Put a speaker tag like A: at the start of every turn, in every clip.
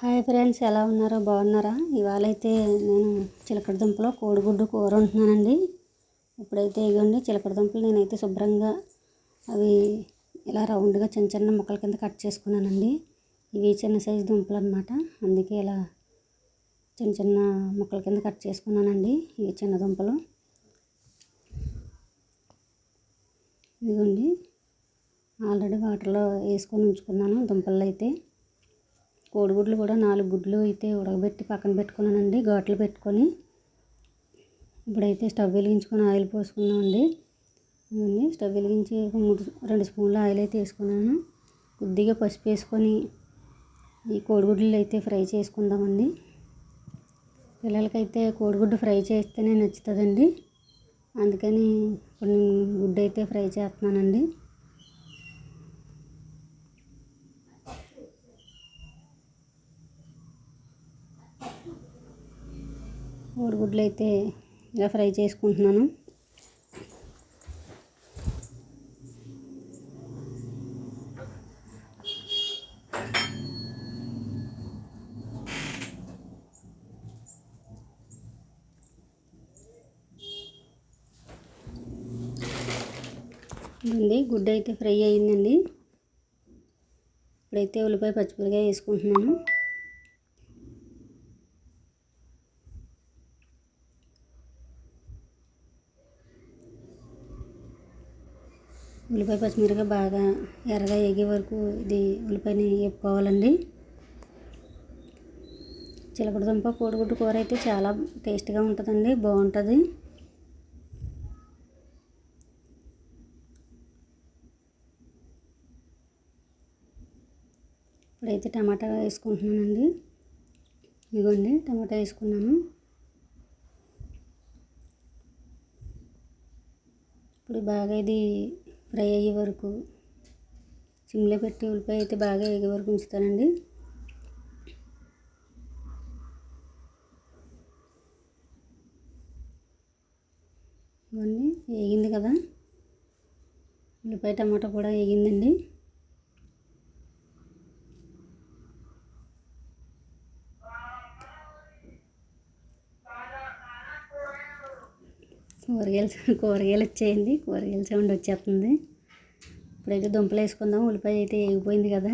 A: Hi friends, ఎలా ఉన్నారో బాగున్నారా? ఇవాళ అయితే నేను చిలకడ దుంపలో కోడిగుడ్డు కూర వండుతున్నానండి. ఇప్పుడైతే ఇగోండి చిలకడ దుంపలు నేనైతే శుభ్రంగా అవి ఇలా రౌండ్గా చిన్న చిన్న ముక్కల కింద కట్ చేసుకున్నానండి. ఇవి చిన్న సైజు దుంపలు అనమాట, అందుకే ఇలా చిన్న చిన్న ముక్కల కింద కట్ చేసుకున్నానండి. ఇవి చిన్న దుంపలు. ఇదిగోండి ఆల్రెడీ వాటర్లో వేసుకొని ఉంచుకున్నాను దుంపలు. అయితే కోడిగుడ్లు కూడా 4 గుడ్లు అయితే ఉడకబెట్టి పక్కన పెట్టుకున్నానండి, ఘాట్లు పెట్టుకొని. ఇప్పుడైతే స్టవ్ వెలిగించుకొని ఆయిల్ పోసుకున్నామండి. స్టవ్ వెలిగించి 2 స్పూన్ల ఆయిల్ అయితే వేసుకున్నాను. కొద్దిగా పసుపు వేసుకొని ఈ కోడిగుడ్లు అయితే ఫ్రై చేసుకుందామండి. పిల్లలకైతే కోడిగుడ్డు ఫ్రై చేస్తేనే నచ్చుతుందండి, అందుకని ఇప్పుడు నేను గుడ్డు అయితే ఫ్రై చేస్తున్నానండి. కోడిగుడ్లు అయితే ఇలా ఫ్రై చేసుకుంటున్నాను. గుడ్డు అయితే ఫ్రై అయ్యిందండి. ఇప్పుడైతే ఉల్లిపాయ పచ్చిమిరపకాయ వేసుకుంటున్నాను. ఉల్లిపాయ పచ్చిమిరపకాయ బాగా ఎర్రగా వేగే వరకు ఇది ఉల్లిపాయని వేపుకోవాలండి. చిలకడదుంప కోడిగుడ్డు కూర అయితే చాలా టేస్ట్గా ఉంటుందండి, బాగుంటుంది. ఇప్పుడైతే టమాటా వేసుకుంటున్నానండి. ఇదిగోండి టమాటా వేసుకున్నాను. ఇప్పుడు బాగా ఇది ఫ్రై అయ్యే వరకు సిమ్లో పెట్టి ఉల్లిపాయ అయితే బాగా వేగే వరకు ఉంచుతానండి. ఇవన్నీ వేగింది కదా, ఉల్లిపాయ టమాటా కూడా వేగిందండి. కూరగాయలు వచ్చేయండి, కూరగాయల సౌండ్ వచ్చేస్తుంది. ఇప్పుడైతే దుంపలు వేసుకుందాం. ఉల్లిపాయ అయితే వేగిపోయింది కదా,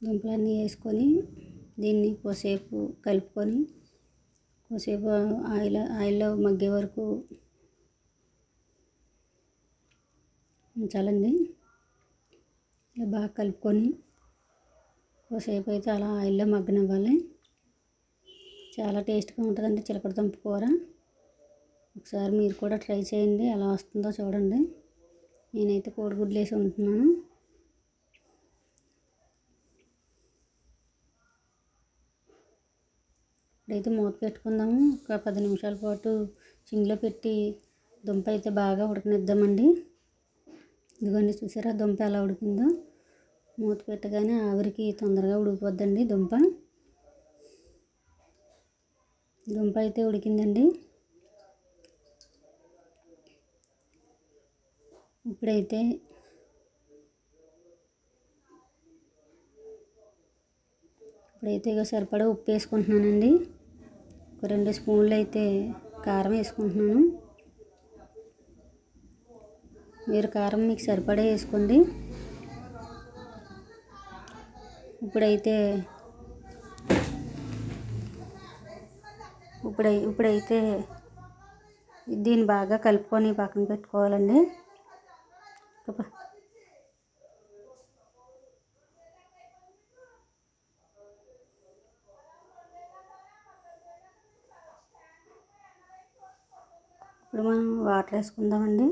A: దుంపలన్నీ వేసుకొని దీన్ని కొద్దిసేపు కలుపుకొని కొద్దిసేపు ఆయిల్లో మగ్గే వరకు ఉంచాలండి. ఇలా బాగా కలుపుకొని కొద్దిసేపు అయితే అలా ఆయిల్లో మగ్గనివ్వాలి. చాలా టేస్ట్గా ఉంటుందండి చిలకడ దుంప కూర. ఒకసారి మీరు కూడా ట్రై చేయండి, ఎలా వస్తుందో చూడండి. నేనైతే కోడిగుడ్లు వేసి ఉంటున్నాను. ఇప్పుడైతే మూత పెట్టుకుందాము. ఒక 10 నిమిషాల పాటు సిమ్లో పెట్టి దుంప అయితే బాగా ఉడకనిద్దామండి. ఇదిగోండి చూసారా దుంప ఎలా ఉడికిందో. మూత పెట్టగానే ఆవిరికి తొందరగా ఉడికిపోద్దండి దుంప. దుంప అయితే ఉడికిందండి. ఇప్పుడైతే ఇక సరిపడా ఉప్పు వేసుకుంటున్నానండి. ఒక 2 స్పూన్లు అయితే కారం వేసుకుంటున్నాను. మీరు కారం మీకు సరిపడా వేసుకోండి. ఇప్పుడైతే దీన్ని బాగా కలుపుకొని పక్కన పెట్టుకోవాలండి. ఇప్పుడు మనం వాటర్ వేసుకుందామండి.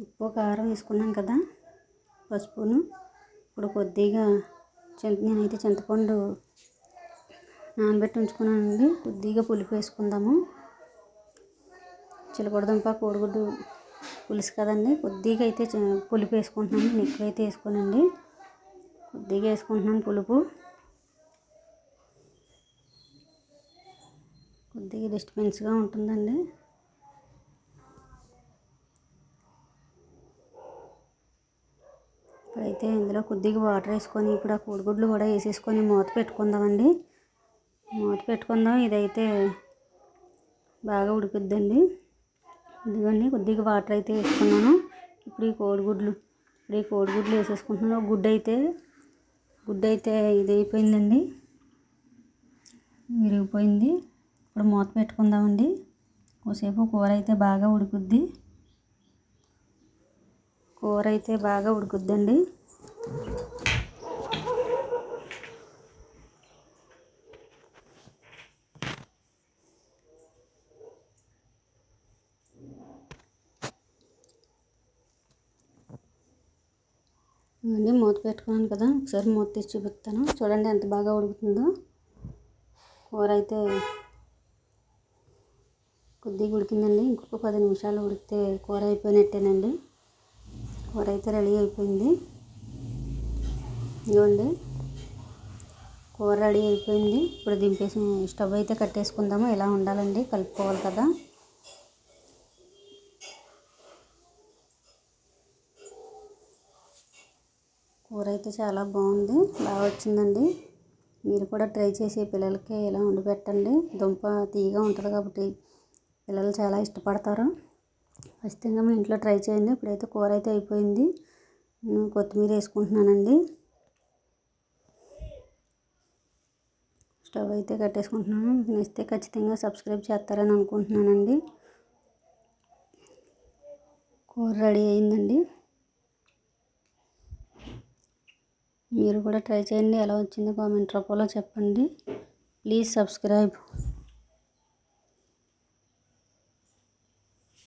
A: ఉప్పు కారం వేసుకున్నాం కదా, పసుపును. ఇప్పుడు కొద్దిగా నేనైతే చింతపండు నానబెట్టి ఉంచుకున్నానండి. కొద్దిగా పులుపు వేసుకుందాము. చిలకడదుంప కోడిగుడ్డు పులుసు కదండి, కొద్దిగా అయితే పులుపు వేసుకుంటున్నాను. నేను ఎక్కువైతే వేసుకోనండి, కొద్దిగా వేసుకుంటున్నాను పులుపు. కొద్దిగా డిస్టర్బెన్స్గా ఉంటుందండి. ఇప్పుడైతే ఇందులో కొద్దిగా వాటర్ వేసుకొని ఇప్పుడు ఆ కోడిగుడ్లు కూడా వేసేసుకొని మూత పెట్టుకుందామండి. మూత పెట్టుకుందాం. ఇదైతే బాగా ఉడుకుద్దండి. ఇదిగోండి కొద్దిగా వాటర్ అయితే వేసుకున్నాను. ఇప్పుడు ఈ కోడిగుడ్లు వేసేసుకుంటున్నాను. గుడ్డు అయితే ఇది అయిపోయిందండి, విరిగిపోయింది. ఇప్పుడు మూత పెట్టుకుందామండి. కొద్దిసేపు కూర అయితే బాగా ఉడుకుద్ది. కూర అయితే బాగా ఉడుకుద్దండి. ఇవన్నీ మూత పెట్టుకున్నాను కదా, ఒకసారి మూత తీసి చూపిస్తాను. చూడండి ఎంత బాగా ఉడుకుతుందో. కూర అయితే కొద్దిగా ఉడికిందండి. ఇంకొక 10 నిమిషాలు ఉడికితే కూర అయిపోయినట్టేనండి. కూర అయితే రెడీ అయిపోయింది. ఇదిగోండి కూర రెడీ అయిపోయింది. ఇప్పుడు దింపేసి స్టవ్ అయితే కట్టేసుకుందాము. ఇలా ఉండాలండి, కలుపుకోవాలి కదా. కూర అయితే చాలా బాగుంది, బాగా వచ్చిందండి. మీరు కూడా ట్రై చేసి పిల్లలకి ఇలా వండి పెట్టండి. దుంప తీయగా ఉంటుంది కాబట్టి పిల్లలు చాలా ఇష్టపడతారు. ఖచ్చితంగా మీ ఇంట్లో ట్రై చేయండి. ఇప్పుడైతే కూర అయితే అయిపోయింది. కొత్తిమీర వేసుకుంటున్నానండి. స్టవ్ అయితే కట్టేసుకుంటున్నాను. మీకు నచ్చితే ఖచ్చితంగా సబ్స్క్రైబ్ చేస్తారని అనుకుంటున్నానండి. కూర రెడీ అయిందండి. మీరు కూడా ట్రై చేయండి. ఎలా వచ్చిందో కామెంట్ రూపంలో చెప్పండి. Please subscribe.